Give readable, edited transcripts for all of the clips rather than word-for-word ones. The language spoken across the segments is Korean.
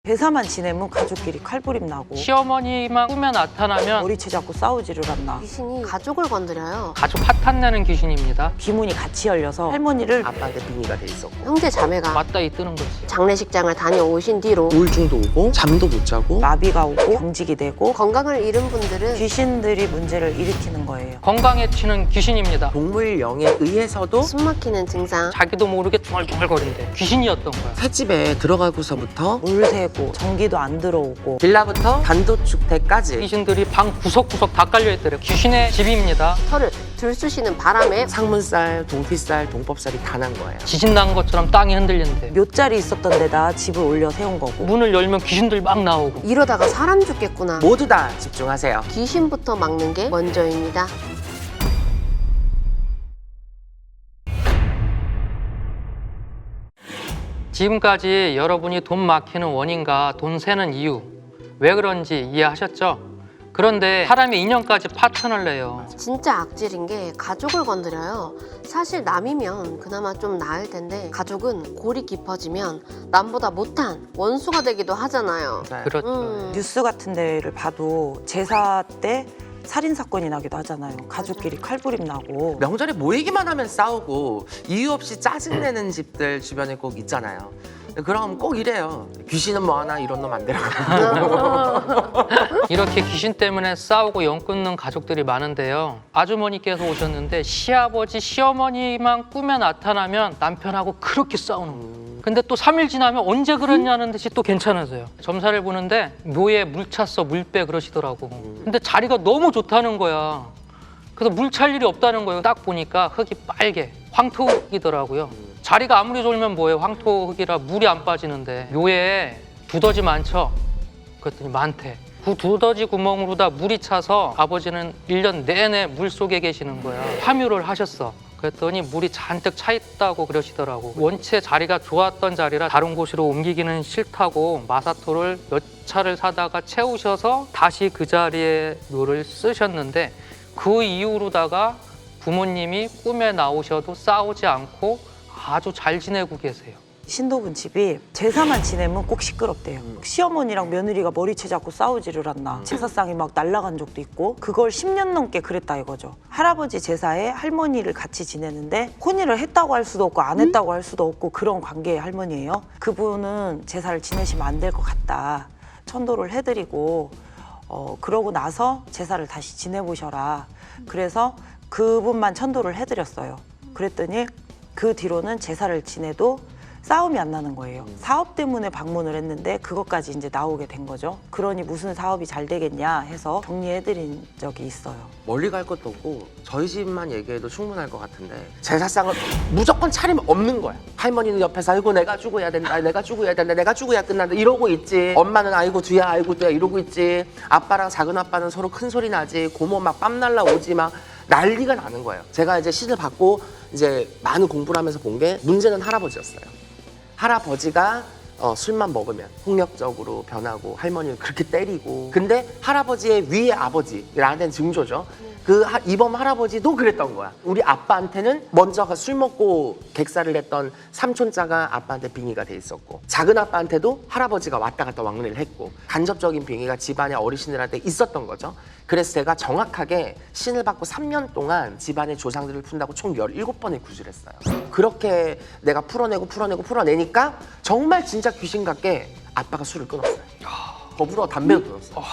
제사만 지내면 가족끼리 칼부림 나고 시어머니만 꿈에 나타나면 머리채 잡고 싸우지를 않나. 귀신이 가족을 건드려요. 가족 파탄내는 귀신입니다. 비문이 같이 열려서 할머니를 아빠한테 빙의가 돼 있었고 형제 자매가 맞다이 뜨는 거지. 장례식장을 다녀오신 뒤로 우울증도 오고 잠도 못 자고 마비가 오고 경직이 되고 건강을 잃은 분들은 귀신들이 문제를 일으키는 거예요. 건강에 치는 귀신입니다. 동물령에 의해서도 숨막히는 증상, 자기도 모르게 중얼중얼거린대. 귀신이었던 거야. 새집에 들어가고서부터 물 새고 전기도 안 들어오고 빌라부터 단독주택까지 귀신들이 방 구석구석 다 깔려있더래. 귀신의 집입니다. 털을 들쑤시는 바람에 상문살, 동피살, 동법살이 다 난 거예요. 지진 난 것처럼 땅이 흔들린대. 묘자리 있었던 데다 집을 올려 세운 거고. 문을 열면 귀신들 막 나오고. 이러다가 사람 죽겠구나. 모두 다 집중하세요. 귀신부터 막는 게 먼저입니다. 지금까지 여러분이 돈 막히는 원인과 돈 새는 이유, 왜 그런지 이해하셨죠? 그런데 사람이 인연까지 파탄을 내요. 진짜 악질인 게 가족을 건드려요. 사실 남이면 그나마 좀 나을 텐데 가족은 골이 깊어지면 남보다 못한 원수가 되기도 하잖아요. 그렇죠. 뉴스 같은 데를 봐도 제사 때 살인 사건이 나기도 하잖아요. 가족끼리 칼부림 나고. 명절에 모이기만 하면 싸우고 이유 없이 짜증내는 집들 주변에 꼭 있잖아요. 그럼 꼭 이래요. 귀신은 뭐 하나 이런 놈 안 데려가. 이렇게 귀신 때문에 싸우고 연 끊는 가족들이 많은데요. 아주머니께서 오셨는데 시아버지, 시어머니만 꿈에 나타나면 남편하고 그렇게 싸우는 거예요. 근데 또 3일 지나면 언제 그랬냐는 듯이 또 괜찮으세요. 점사를 보는데 묘에 물 찼어, 물 빼 그러시더라고. 근데 자리가 너무 좋다는 거야. 그래서 물 찰 일이 없다는 거예요. 딱 보니까 흙이 빨개, 황토흙이더라고요. 자리가 아무리 좋으면 뭐예요? 황토흙이라 물이 안 빠지는데 묘에 두더지 많죠? 그랬더니 많대. 그 두더지 구멍으로다 물이 차서 아버지는 1년 내내 물 속에 계시는 거야. 함유를 하셨어. 그랬더니 물이 잔뜩 차 있다고 그러시더라고. 원체 자리가 좋았던 자리라 다른 곳으로 옮기기는 싫다고 마사토를 몇 차를 사다가 채우셔서 다시 그 자리에 묘를 쓰셨는데 그 이후로다가 부모님이 꿈에 나오셔도 싸우지 않고 아주 잘 지내고 계세요. 신도분 집이 제사만 지내면 꼭 시끄럽대요. 시어머니랑 며느리가 머리채 잡고 싸우지를 않나. 제사상이 막 날아간 적도 있고 그걸 10년 넘게 그랬다 이거죠. 할아버지 제사에 할머니를 같이 지내는데 혼인을 했다고 할 수도 없고 안 했다고 할 수도 없고 그런 관계의 할머니예요. 그분은 제사를 지내시면 안 될 것 같다. 천도를 해드리고 그러고 나서 제사를 다시 지내보셔라. 그래서 그분만 천도를 해드렸어요. 그랬더니 그 뒤로는 제사를 지내도 싸움이 안 나는 거예요. 사업 때문에 방문을 했는데 그것까지 이제 나오게 된 거죠. 그러니 무슨 사업이 잘 되겠냐 해서 정리해드린 적이 있어요. 멀리 갈 것도 없고 저희 집만 얘기해도 충분할 것 같은데 제사상을 무조건 차리면 없는 거야. 할머니는 옆에서 아이고 내가 죽어야 된다, 내가 죽어야 된다, 내가 죽어야 끝난다 이러고 있지. 엄마는 아이고 뒤야 아이고 뒤야 이러고 있지. 아빠랑 작은 아빠는 서로 큰 소리 나지. 고모 막 뺨 날라오지 막 난리가 나는 거예요. 제가 이제 시를 받고 이제 많은 공부를 하면서 본 게 문제는 할아버지였어요. 할아버지가 술만 먹으면 폭력적으로 변하고 할머니를 그렇게 때리고 근데 할아버지의 위의 아버지 라는 증조죠. 그 이범 할아버지도 그랬던 거야. 우리 아빠한테는 먼저 술 먹고 객사를 했던 삼촌자가 아빠한테 빙의가 돼 있었고 작은 아빠한테도 할아버지가 왔다 갔다 왕래를 했고 간접적인 빙의가 집안의 어르신들한테 있었던 거죠. 그래서 제가 정확하게 신을 받고 3년 동안 집안의 조상들을 푼다고 총 17번을 구술했어요. 그렇게 내가 풀어내니까 정말 진짜 귀신 같게 아빠가 술을 끊었어요. 더불어 담배도 끊었어요.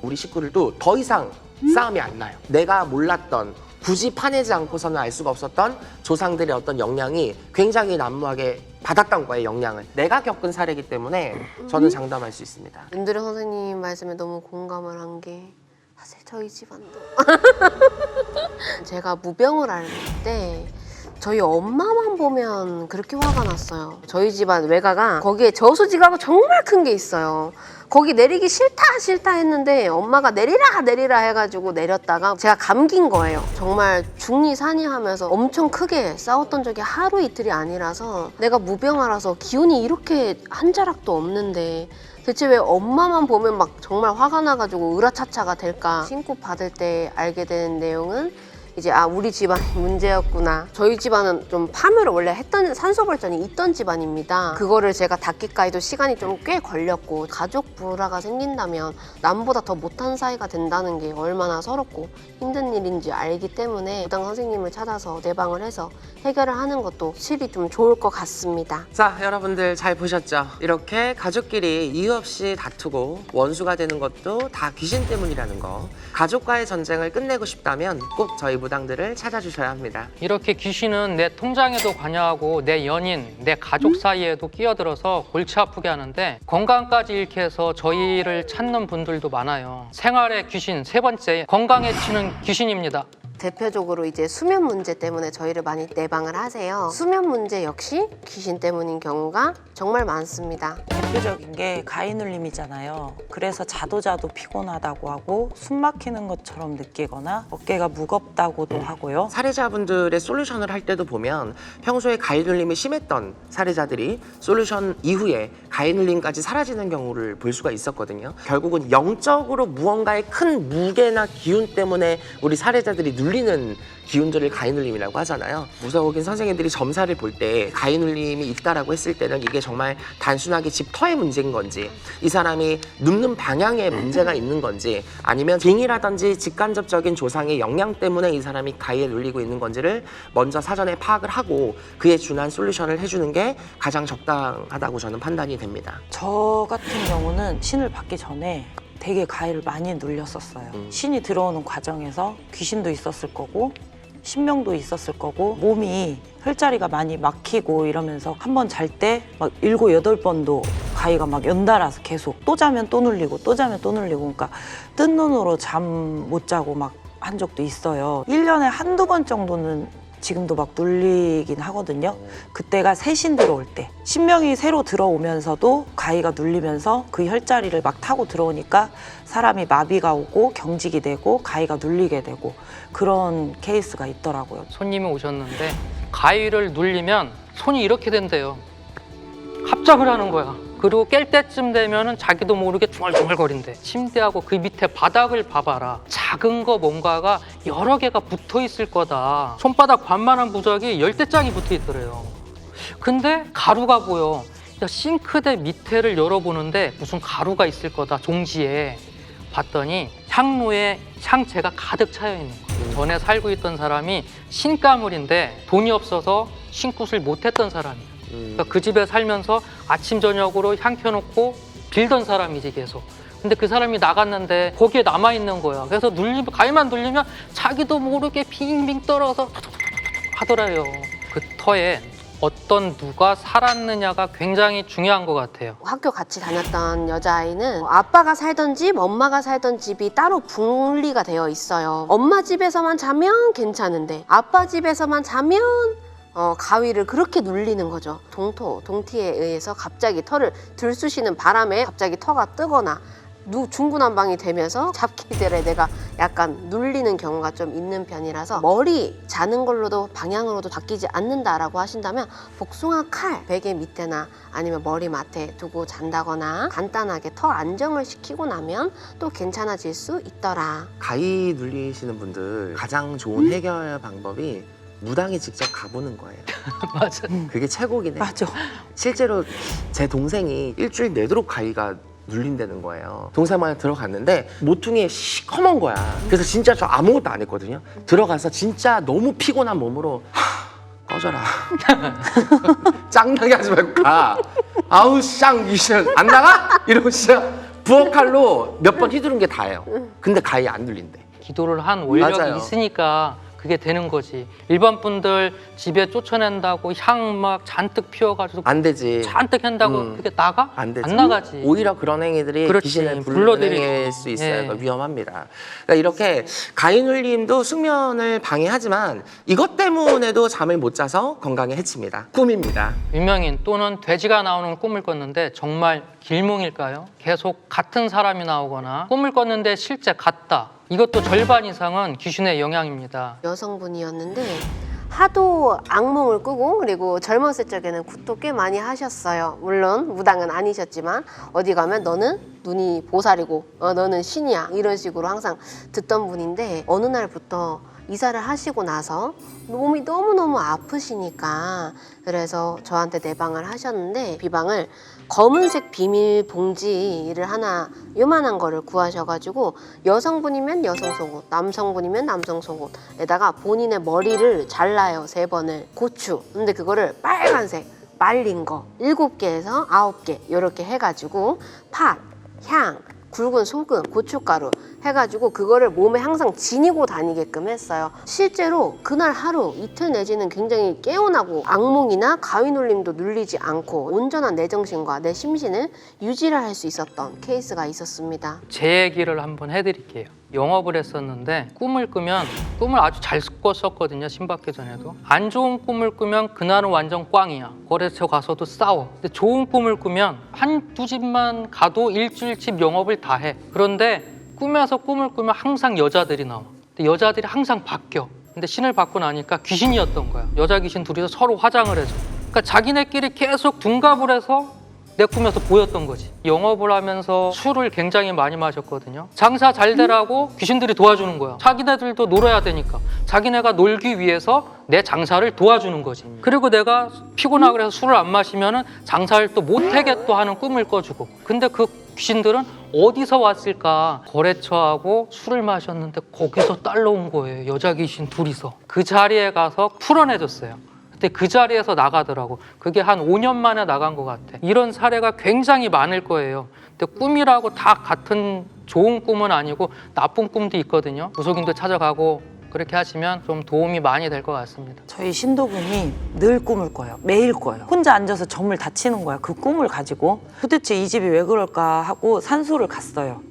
우리 식구들도 더 이상 싸움이 안 나요. 내가 몰랐던 굳이 파내지 않고서는 알 수가 없었던 조상들의 어떤 영향이 굉장히 난무하게 받았던 거예요. 영향을. 내가 겪은 사례이기 때문에 저는 장담할 수 있습니다. 윤두려 선생님 말씀에 너무 공감을 한 게 사실 저희 집안도 제가 무병을 앓을 때 저희 엄마만 보면 그렇게 화가 났어요. 저희 집안 외가가 거기에 저수지가 정말 큰 게 있어요. 거기 내리기 싫다 했는데 엄마가 내리라 해가지고 내렸다가 제가 감긴 거예요. 정말 중리산이 하면서 엄청 크게 싸웠던 적이 하루 이틀이 아니라서 내가 무병아라서 기운이 이렇게 한 자락도 없는데 대체 왜 엄마만 보면 막 정말 화가 나가지고 으라차차가 될까. 신고 받을 때 알게 된 내용은 이제 우리 집안이 문제였구나. 저희 집안은 좀 파묘를 원래 했던 산소 발전이 있던 집안입니다. 그거를 제가 닫기까지도 시간이 좀 꽤 걸렸고, 가족 불화가 생긴다면 남보다 더 못한 사이가 된다는 게 얼마나 서럽고 힘든 일인지 알기 때문에 무당 선생님을 찾아서 내방을 해서 해결을 하는 것도 확실히 좀 좋을 것 같습니다. 자, 여러분들 잘 보셨죠? 이렇게 가족끼리 이유 없이 다투고 원수가 되는 것도 다 귀신 때문이라는 거. 가족과의 전쟁을 끝내고 싶다면 꼭 저희 무당들을 찾아주셔야 합니다. 이렇게 귀신은 내 통장에도 관여하고 내 연인, 내 가족 사이에도 끼어들어서 골치 아프게 하는데 건강까지 잃게 해서 저희를 찾는 분들도 많아요. 생활의 귀신, 세 번째, 건강에 치는 귀신입니다. 대표적으로 이제 수면 문제 때문에 저희를 많이 내방을 하세요. 수면 문제 역시 귀신 때문인 경우가 정말 많습니다. 대표적인 게 가위눌림이잖아요. 그래서 자도 피곤하다고 하고 숨 막히는 것처럼 느끼거나 어깨가 무겁다고도 하고요. 사례자분들의 솔루션을 할 때도 보면 평소에 가위눌림이 심했던 사례자들이 솔루션 이후에 가위눌림까지 사라지는 경우를 볼 수가 있었거든요. 결국은 영적으로 무언가의 큰 무게나 기운 때문에 우리 사례자들이 눌리는 기운들을 가위눌림이라고 하잖아요. 무서우긴 선생님들이 점사를 볼 때 가위눌림이 있다라고 했을 때는 이게 정말 단순하게 집터의 문제인 건지, 이 사람이 눕는 방향에 문제가 있는 건지, 아니면 빙이라든지 직간접적인 조상의 영향 때문에 이 사람이 가위에 눌리고 있는 건지를 먼저 사전에 파악을 하고 그에 준한 솔루션을 해주는 게 가장 적당하다고 저는 판단이 됩니다. 저 같은 경우는 신을 받기 전에 되게 가위를 많이 눌렸었어요. 신이 들어오는 과정에서 귀신도 있었을 거고 신명도 있었을 거고 몸이 혈자리가 많이 막히고 이러면서 한 번 잘 때 막 7, 8번도 가위가 막 연달아서 계속 또 자면 또 눌리고 또 자면 또 눌리고, 그러니까 뜬 눈으로 잠 못 자고 막 한 적도 있어요. 1년에 한두 번 정도는 지금도 막 눌리긴 하거든요. 그때가 새 신 들어올 때, 신명이 새로 들어오면서도 가위가 눌리면서 그 혈자리를 막 타고 들어오니까 사람이 마비가 오고 경직이 되고 가위가 눌리게 되고 그런 케이스가 있더라고요. 손님이 오셨는데 가위를 눌리면 손이 이렇게 된대요. 합작을 하는 거야. 그리고 깰 때쯤 되면은 자기도 모르게 중얼중얼거린대. 침대하고 그 밑에 바닥을 봐봐라. 작은 거 뭔가가 여러 개가 붙어 있을 거다. 손바닥 반만한 부적이 10대장이 붙어 있더래요. 근데 가루가 보여. 야, 싱크대 밑에를 열어보는데 무슨 가루가 있을 거다, 종지에. 봤더니 향로에 향채가 가득 차여 있는 거예요. 전에 살고 있던 사람이 신가물인데 돈이 없어서 신굿을 못했던 사람이에요. 그러니까 그 집에 살면서 아침 저녁으로 향 켜놓고 빌던 사람이지 계속. 근데 그 사람이 나갔는데 거기에 남아있는 거야. 그래서 가위만 눌리면 자기도 모르게 빙빙 떨어서 하더래요. 그 터에 어떤 누가 살았느냐가 굉장히 중요한 것 같아요. 학교 같이 다녔던 여자아이는 아빠가 살던 집, 엄마가 살던 집이 따로 분리가 되어 있어요. 엄마 집에서만 자면 괜찮은데 아빠 집에서만 자면 가위를 그렇게 눌리는 거죠. 동티에 의해서 갑자기 털을 들쑤시는 바람에 갑자기 터가 뜨거나 중구난방이 되면서 잡기들에 내가 약간 눌리는 경우가 좀 있는 편이라서 머리 자는 걸로도 방향으로도 바뀌지 않는다라고 하신다면 복숭아 칼 베개 밑에나 아니면 머리맡에 두고 잔다거나 간단하게 털 안정을 시키고 나면 또 괜찮아질 수 있더라. 가위 눌리시는 분들 가장 좋은 해결 방법이 무당이 직접 가보는 거예요. 맞아. 그게 최고긴 해. 맞아. 실제로 제 동생이 일주일 내도록 가위가 눌린다는 거예요. 동생만 들어갔는데 모퉁이에 시커먼 거야. 그래서 진짜 저 아무것도 안 했거든요. 들어가서 진짜 너무 피곤한 몸으로 꺼져라. 짱나게 하지 말고 가. 아우 쌍 귀신 안 나가? 이러고 진짜 부엌칼로 몇 번 휘두른 게 다예요. 근데 가위 안 눌린대. 기도를 한 원력이 맞아요. 있으니까 그게 되는 거지. 일반 분들 집에 쫓아낸다고 향 막 잔뜩 피워가지고 안 되지. 잔뜩 한다고 그게 나가? 안 되지. 안 나가지. 오히려 그런 행위들이 그렇지. 귀신을 불러들이고. 불러들일 수 있어요. 예. 그러니까 위험합니다. 그러니까 이렇게 가위눌림도 숙면을 방해하지만 이것 때문에도 잠을 못 자서 건강에 해칩니다. 꿈입니다. 유명인 또는 돼지가 나오는 꿈을 꿨는데 정말 길몽일까요? 계속 같은 사람이 나오거나 꿈을 꿨는데 실제 같다. 이것도 절반 이상은 귀신의 영향입니다. 여성분이었는데 하도 악몽을 꾸고 그리고 젊었을 적에는 굿도 꽤 많이 하셨어요. 물론 무당은 아니셨지만 어디 가면 너는 눈이 보살이고 너는 신이야 이런 식으로 항상 듣던 분인데 어느 날부터 이사를 하시고 나서 몸이 너무너무 아프시니까 그래서 저한테 내방을 하셨는데 비방을 검은색 비밀 봉지를 하나 요만한 거를 구하셔가지고 여성분이면 여성 속옷, 남성분이면 남성 속옷에다가 본인의 머리를 잘라요. 3번을. 고추. 근데 그거를 빨간색 말린 거 7개에서 9개 이렇게 해가지고 팥, 향, 굵은 소금, 고춧가루 해가지고 그거를 몸에 항상 지니고 다니게끔 했어요. 실제로 그날 하루 이틀 내지는 굉장히 개운하고 악몽이나 가위눌림도 눌리지 않고 온전한 내 정신과 내 심신을 유지를 할 수 있었던 케이스가 있었습니다. 제 얘기를 한번 해드릴게요. 영업을 했었는데 꿈을 꾸면 꿈을 아주 잘 꿨었거든요. 신받기 전에도. 안 좋은 꿈을 꾸면 그날은 완전 꽝이야. 거래처 가서도 싸워. 근데 좋은 꿈을 꾸면 한두 집만 가도 일주일치 영업을 다 해. 그런데 꿈에서 꿈을 꾸면 항상 여자들이 나와. 근데 여자들이 항상 바뀌어. 근데 신을 받고 나니까 귀신이었던 거야. 여자 귀신 둘이서 서로 화장을 해줘. 그러니까 자기네끼리 계속 둔갑을 해서 내 꿈에서 보였던 거지. 영업을 하면서 술을 굉장히 많이 마셨거든요. 장사 잘 되라고 귀신들이 도와주는 거야. 자기네들도 놀아야 되니까. 자기네가 놀기 위해서 내 장사를 도와주는 거지. 그리고 내가 피곤하고 그래서 술을 안 마시면은 장사를 또 못하게 또 하는 꿈을 꿔주고. 근데 그 귀신들은 어디서 왔을까? 거래처하고 술을 마셨는데 거기서 딸려온 거예요. 여자 귀신 둘이서. 그 자리에 가서 풀어내줬어요. 근데 그 자리에서 나가더라고. 그게 한 5년 만에 나간 것 같아. 이런 사례가 굉장히 많을 거예요. 근데 꿈이라고 다 같은 좋은 꿈은 아니고 나쁜 꿈도 있거든요. 무속인도 찾아가고 그렇게 하시면 좀 도움이 많이 될 것 같습니다. 저희 신도분이 늘 꿈을 꿔요. 매일 꿔요. 혼자 앉아서 점을 다치는 거야. 그 꿈을 가지고. 도대체 이 집이 왜 그럴까 하고 산소를 갔어요.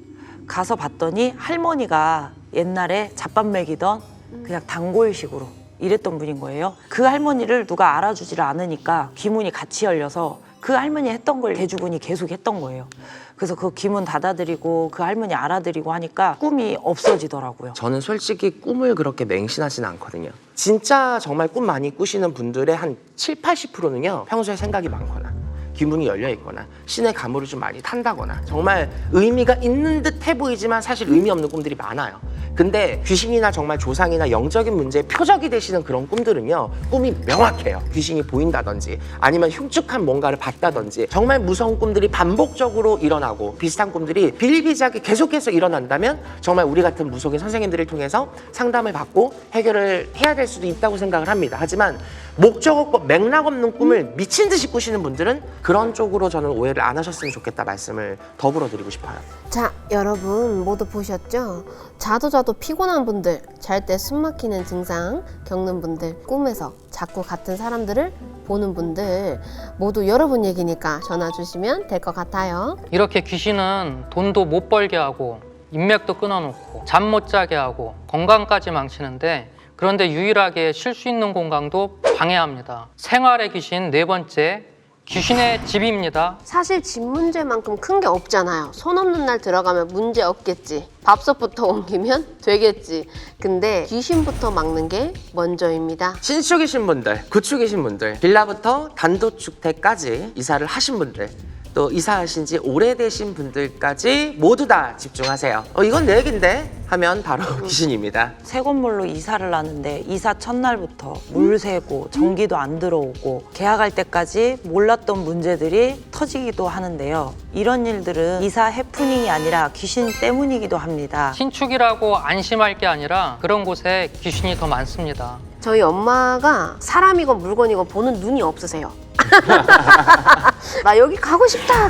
가서 봤더니 할머니가 옛날에 잡밥 먹이던 그냥 단골식으로 이랬던 분인 거예요. 그 할머니를 누가 알아주지를 않으니까 귀문이 같이 열려서 그 할머니 했던 걸 대주군이 계속 했던 거예요. 그래서 그 귀문 닫아드리고 그 할머니 알아드리고 하니까 꿈이 없어지더라고요. 저는 솔직히 꿈을 그렇게 맹신하지는 않거든요. 진짜 정말 꿈 많이 꾸시는 분들의 한 7, 80%는요. 평소에 생각이 많거나 귀문이 열려 있거나 신의 가물을 좀 많이 탄다거나 정말 의미가 있는 듯해 보이지만 사실 의미 없는 꿈들이 많아요. 근데 귀신이나 정말 조상이나 영적인 문제의 표적이 되시는 그런 꿈들은요. 꿈이 명확해요. 귀신이 보인다든지 아니면 흉측한 뭔가를 봤다든지 정말 무서운 꿈들이 반복적으로 일어나고 비슷한 꿈들이 비일비재하게 계속해서 일어난다면 정말 우리 같은 무속인 선생님들을 통해서 상담을 받고 해결을 해야 될 수도 있다고 생각을 합니다. 하지만 목적 없고 맥락 없는 꿈을 미친 듯이 꾸시는 분들은 그런 쪽으로 저는 오해를 안 하셨으면 좋겠다 말씀을 더불어 드리고 싶어요. 자, 여러분 모두 보셨죠? 자도 피곤한 분들, 잘 때 숨 막히는 증상 겪는 분들, 꿈에서 자꾸 같은 사람들을 보는 분들 모두 여러분 얘기니까 전화 주시면 될 것 같아요. 이렇게 귀신은 돈도 못 벌게 하고 인맥도 끊어놓고 잠 못 자게 하고 건강까지 망치는데 그런데 유일하게 쉴 수 있는 공간도 방해합니다. 생활의 귀신 4번째, 귀신의 집입니다. 사실 집 문제만큼 큰 게 없잖아요. 손 없는 날 들어가면 문제 없겠지. 밥솥부터 옮기면 되겠지. 근데 귀신부터 막는 게 먼저입니다. 신축이신 분들, 구축이신 분들, 빌라부터 단독주택까지 이사를 하신 분들 또 이사하신 지 오래되신 분들까지 모두 다 집중하세요. 이건 내 얘긴데 하면 바로 귀신입니다. 새 건물로 이사를 하는데 이사 첫날부터 물 새고 전기도 안 들어오고 계약할 때까지 몰랐던 문제들이 터지기도 하는데요. 이런 일들은 이사 해프닝이 아니라 귀신 때문이기도 합니다. 신축이라고 안심할 게 아니라 그런 곳에 귀신이 더 많습니다. 저희 엄마가 사람이건 물건이건 보는 눈이 없으세요. 나 여기 가고 싶다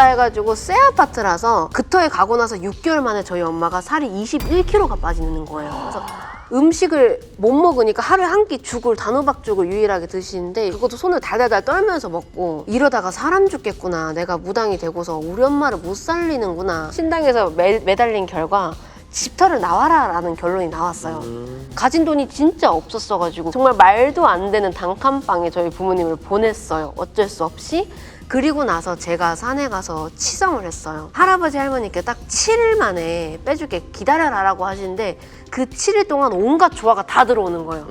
해가지고 새 아파트라서 그터에 가고 나서 6개월 만에 저희 엄마가 살이 21kg가 빠지는 거예요. 그래서 음식을 못 먹으니까 하루에 한 끼 죽을 단호박죽을 유일하게 드시는데 그것도 손을 달달달 떨면서 먹고 이러다가 사람 죽겠구나. 내가 무당이 되고서 우리 엄마를 못 살리는구나. 신당에서 매달린 결과 집터를 나와라 라는 결론이 나왔어요. 가진 돈이 진짜 없었어가지고 정말 말도 안 되는 단칸방에 저희 부모님을 보냈어요. 어쩔 수 없이. 그리고 나서 제가 산에 가서 치성을 했어요. 할아버지 할머니께 딱 7일 만에 빼줄게 기다려라 라고 하시는데 그 7일 동안 온갖 조화가 다 들어오는 거예요.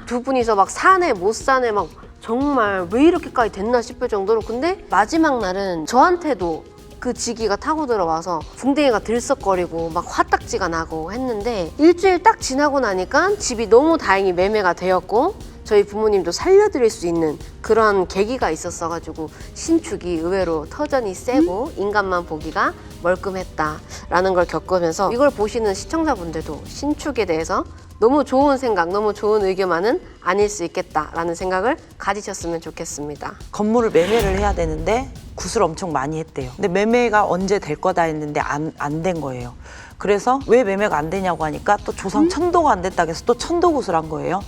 두 분이서 막 사네 못 사네 막 정말 왜 이렇게까지 됐나 싶을 정도로. 근데 마지막 날은 저한테도 그 지기가 타고 들어와서 궁뎅이가 들썩거리고 막 화딱지가 나고 했는데 일주일 딱 지나고 나니까 집이 너무 다행히 매매가 되었고 저희 부모님도 살려드릴 수 있는 그런 계기가 있었어가지고 신축이 의외로 터전이 세고 인간만 보기가 멀끔했다라는 걸 겪으면서 이걸 보시는 시청자분들도 신축에 대해서 너무 좋은 생각, 너무 좋은 의견만은 아닐 수 있겠다라는 생각을 가지셨으면 좋겠습니다. 건물을 매매를 해야 되는데 굿을 엄청 많이 했대요. 근데 매매가 언제 될 거다 했는데 안 된 거예요. 그래서 왜 매매가 안 되냐고 하니까 또 조상 천도가 안 됐다고 해서 또 천도굿을 한 거예요.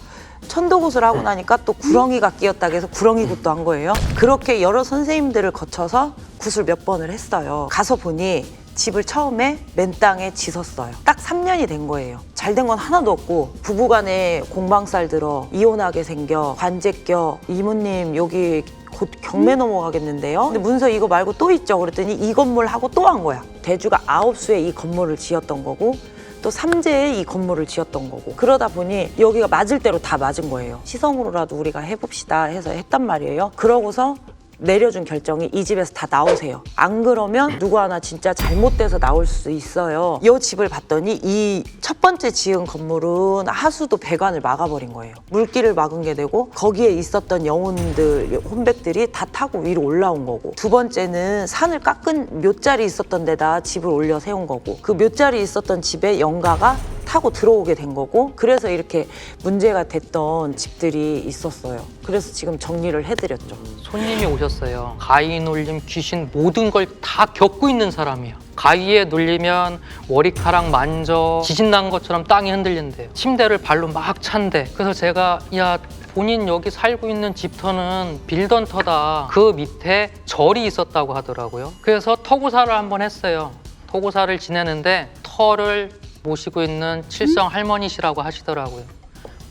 천도굿을 하고 나니까 또 구렁이가 끼었다고 해서 구렁이굿도 한 거예요. 그렇게 여러 선생님들을 거쳐서 굿을 몇 번을 했어요. 가서 보니 집을 처음에 맨 땅에 짓었어요. 딱 3년이 된 거예요. 잘 된 건 하나도 없고 부부간에 공방살 들어 이혼하게 생겨 관제 껴 이모님 여기 곧 경매 넘어가겠는데요. 근데 문서 이거 말고 또 있죠. 그랬더니 이 건물 하고 또 한 거야. 대주가 9수에 이 건물을 지었던 거고 또 3제에 이 건물을 지었던 거고 그러다 보니 여기가 맞을 대로 다 맞은 거예요. 시성으로라도 우리가 해봅시다 해서 했단 말이에요. 그러고서 내려준 결정이 이 집에서 다 나오세요. 안 그러면 누구 하나 진짜 잘못돼서 나올 수 있어요. 이 집을 봤더니 이 첫 번째 지은 건물은 하수도 배관을 막아버린 거예요. 물길을 막은 게 되고 거기에 있었던 영혼들, 혼백들이 다 타고 위로 올라온 거고 두 번째는 산을 깎은 묘자리 있었던 데다 집을 올려 세운 거고 그 묘자리 있었던 집에 영가가 타고 들어오게 된 거고 그래서 이렇게 문제가 됐던 집들이 있었어요. 그래서 지금 정리를 해드렸죠. 손님이 오셨어요. 가위 눌림, 귀신 모든 걸 다 겪고 있는 사람이에요. 가위에 눌리면 머리카락 만져 지진 난 것처럼 땅이 흔들린대요. 침대를 발로 막 찬대. 그래서 제가 야 본인 여기 살고 있는 집터는 빌던 터다. 그 밑에 절이 있었다고 하더라고요. 그래서 터구사를 한번 했어요. 터구사를 지내는데 터를 모시고 있는 칠성 할머니시라고 하시더라고요.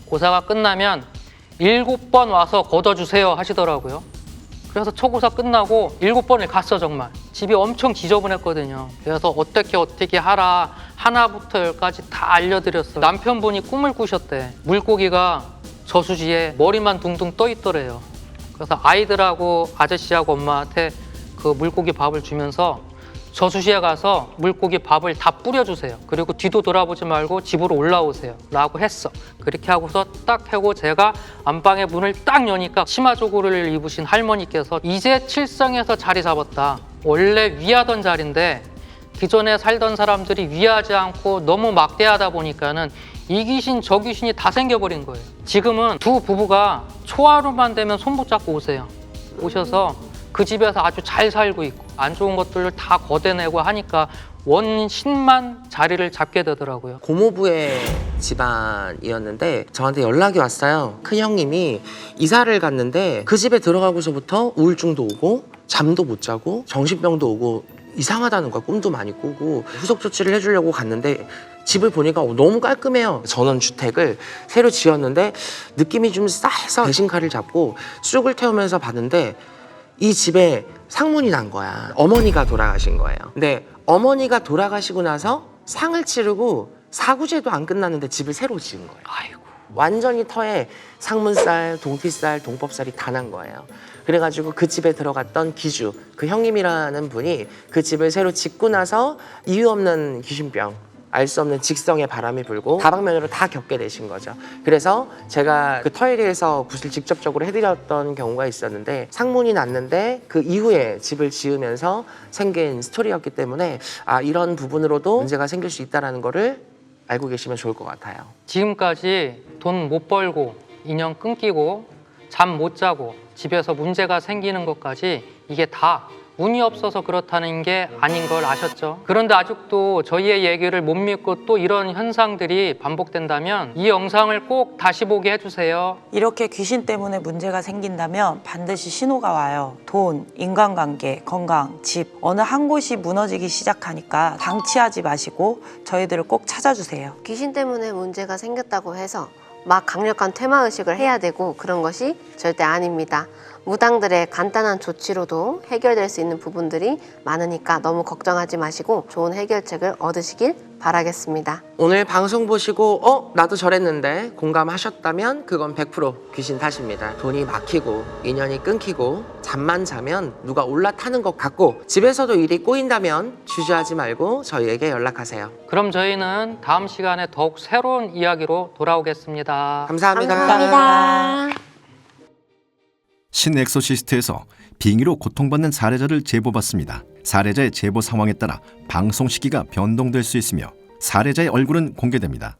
고사가 끝나면 7번 와서 걷어주세요 하시더라고요. 그래서 초고사 끝나고 7번을 갔어 정말. 집이 엄청 지저분했거든요. 그래서 어떻게 하라 하나부터 열까지 다 알려드렸어요. 남편분이 꿈을 꾸셨대. 물고기가 저수지에 머리만 둥둥 떠 있더래요. 그래서 아이들하고 아저씨하고 엄마한테 그 물고기 밥을 주면서 저수지에 가서 물고기 밥을 다 뿌려주세요. 그리고 뒤도 돌아보지 말고 집으로 올라오세요 라고 했어. 그렇게 하고서 딱 하고 제가 안방의 문을 딱 여니까 치마 조구를 입으신 할머니께서 이제 칠성에서 자리 잡았다. 원래 위하던 자리인데 기존에 살던 사람들이 위하지 않고 너무 막대하다 보니까는 이 귀신 저 귀신이 다 생겨버린 거예요. 지금은 두 부부가 초하루만 되면 손 붙잡고 오세요. 오셔서 그 집에서 아주 잘 살고 있고 안 좋은 것들을 다 걷어내고 하니까 원신만 자리를 잡게 되더라고요. 고모부의 집안이었는데 저한테 연락이 왔어요. 큰형님이 이사를 갔는데 그 집에 들어가고서부터 우울증도 오고 잠도 못 자고 정신병도 오고 이상하다는 거야. 꿈도 많이 꾸고 후속 조치를 해주려고 갔는데 집을 보니까 너무 깔끔해요. 전원주택을 새로 지었는데 느낌이 좀 싸해서 배신칼을 잡고 쑥을 태우면서 봤는데 이 집에 상문이 난 거야. 어머니가 돌아가신 거예요. 근데 어머니가 돌아가시고 나서 상을 치르고 사구제도 안 끝났는데 집을 새로 지은 거예요. 아이고. 완전히 터에 상문살, 동피살, 동법살이 다 난 거예요. 그래가지고 그 집에 들어갔던 기주, 그 형님이라는 분이 그 집을 새로 짓고 나서 이유 없는 귀신병, 알 수 없는 직성의 바람이 불고 다방면으로 다 겪게 되신 거죠. 그래서 제가 그 터에 대해서 굿을 직접적으로 해드렸던 경우가 있었는데 상문이 났는데 그 이후에 집을 지으면서 생긴 스토리였기 때문에 아 이런 부분으로도 문제가 생길 수 있다는 거를 알고 계시면 좋을 것 같아요. 지금까지 돈 못 벌고 인연 끊기고 잠 못 자고 집에서 문제가 생기는 것까지 이게 다 운이 없어서 그렇다는 게 아닌 걸 아셨죠? 그런데 아직도 저희의 얘기를 못 믿고 또 이런 현상들이 반복된다면 이 영상을 꼭 다시 보게 해주세요. 이렇게 귀신 때문에 문제가 생긴다면 반드시 신호가 와요. 돈, 인간관계, 건강, 집 어느 한 곳이 무너지기 시작하니까 방치하지 마시고 저희들을 꼭 찾아주세요. 귀신 때문에 문제가 생겼다고 해서 막 강력한 퇴마의식을 해야 되고 그런 것이 절대 아닙니다. 무당들의 간단한 조치로도 해결될 수 있는 부분들이 많으니까 너무 걱정하지 마시고 좋은 해결책을 얻으시길 바라겠습니다. 오늘 방송 보시고 나도 저랬는데 공감하셨다면 그건 100% 귀신 탓입니다. 돈이 막히고 인연이 끊기고 잠만 자면 누가 올라타는 것 같고 집에서도 일이 꼬인다면 주저하지 말고 저희에게 연락하세요. 그럼 저희는 다음 시간에 더욱 새로운 이야기로 돌아오겠습니다. 감사합니다. 감사합니다. 신엑소시스트에서 빙의로 고통받는 사례자를 제보받습니다. 사례자의 제보 상황에 따라 방송 시기가 변동될 수 있으며 사례자의 얼굴은 공개됩니다.